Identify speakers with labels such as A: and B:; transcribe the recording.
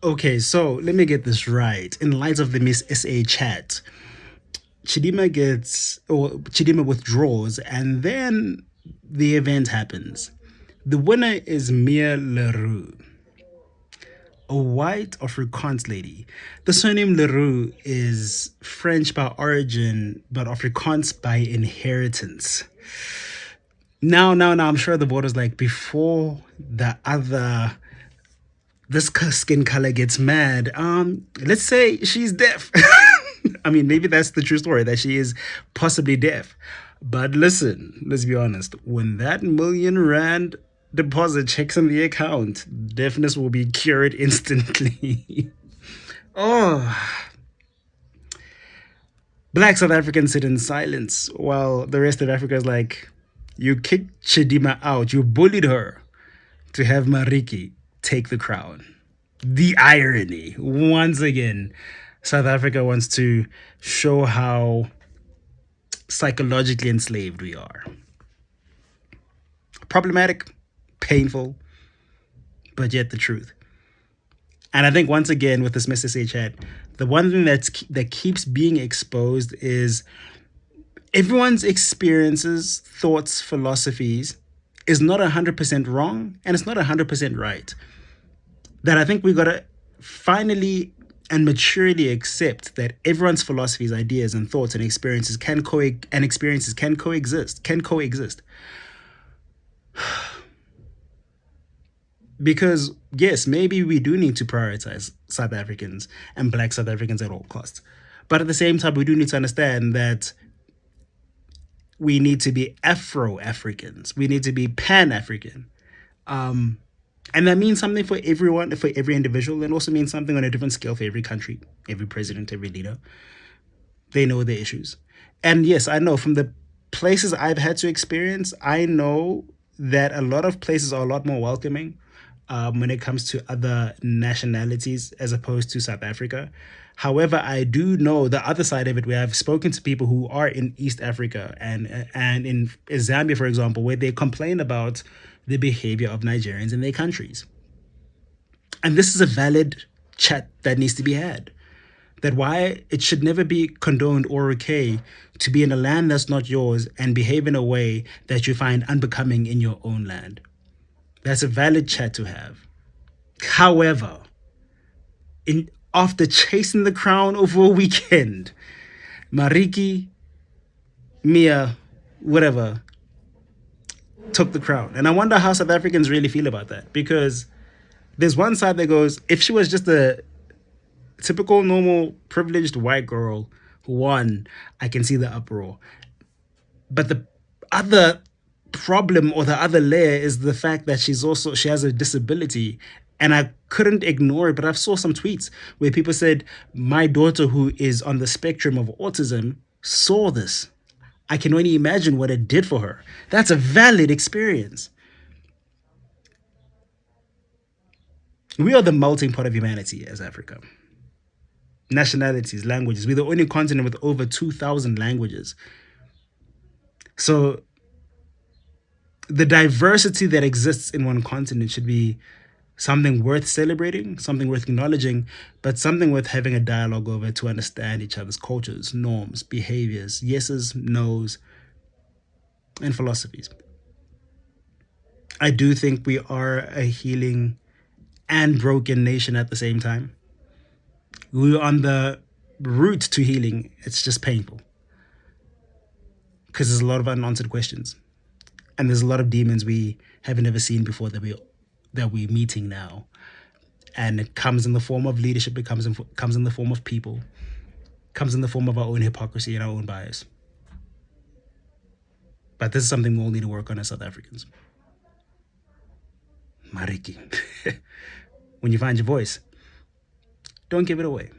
A: Okay, so let me get this right. In light of the Miss SA chat, Chidima withdraws, and then the event happens. The winner is Mia Leroux, a white Afrikaans lady. The surname Leroux is French by origin, but Afrikaans by inheritance. Now, I'm sure the voters like before the other this skin color gets mad. Let's say she's deaf. I mean, maybe that's the true story that she is possibly deaf. But listen, let's be honest. When that R1,000,000 deposit checks in the account, deafness will be cured instantly. Oh, black South Africans sit in silence while the rest of Africa is like, you kicked Chidima out, you bullied her to have Mariki take the crown. The irony. Once again, South Africa wants to show how psychologically enslaved we are. Problematic, painful, but yet the truth. And I think once again with this Mr. Say chat, the one thing that keeps being exposed is everyone's experiences, thoughts, philosophies is not 100% wrong and it's not 100% right. That I think we gotta finally and maturely accept that everyone's philosophies, ideas, and thoughts and experiences can coexist. Because yes, maybe we do need to prioritize South Africans and black South Africans at all costs. But at the same time, we do need to understand that we need to be Afro-Africans. We need to be Pan-African. And that means something for everyone, for every individual, and also means something on a different scale for every country, every president, every leader. They know their issues. And yes, I know from the places I've had to experience, I know that a lot of places are a lot more welcoming when it comes to other nationalities as opposed to South Africa. However, I do know the other side of it where I've spoken to people who are in East Africa and in Zambia, for example, where they complain about the behavior of Nigerians in their countries. And this is a valid chat that needs to be had. That why it should never be condoned or okay to be in a land that's not yours and behave in a way that you find unbecoming in your own land. That's a valid chat to have. However, after chasing the crown over a weekend, Mariki, Mia, whatever, took the crown. And I wonder how South Africans really feel about that. Because there's one side that goes, if she was just a typical, normal, privileged white girl who won, I can see the uproar. But the other problem or the other layer is the fact that she has a disability. And I couldn't ignore it, but I've saw some tweets where people said, my daughter who is on the spectrum of autism saw this. I can only imagine what it did for her. That's a valid experience. We are the melting pot of humanity as Africa. Nationalities, languages. We're the only continent with over 2,000 languages. So the diversity that exists in one continent should be something worth celebrating, something worth acknowledging, but something worth having a dialogue over to understand each other's cultures, norms, behaviors, yeses, nos, and philosophies. I do think we are a healing and broken nation at the same time. We're on the route to healing. It's just painful because there's a lot of unanswered questions, and there's a lot of demons we haven't ever seen before that we're meeting now. And it comes in the form of leadership. It comes in the form of people. It comes in the form of our own hypocrisy and our own bias. But this is something we all need to work on as South Africans. Mariki. When you find your voice, don't give it away.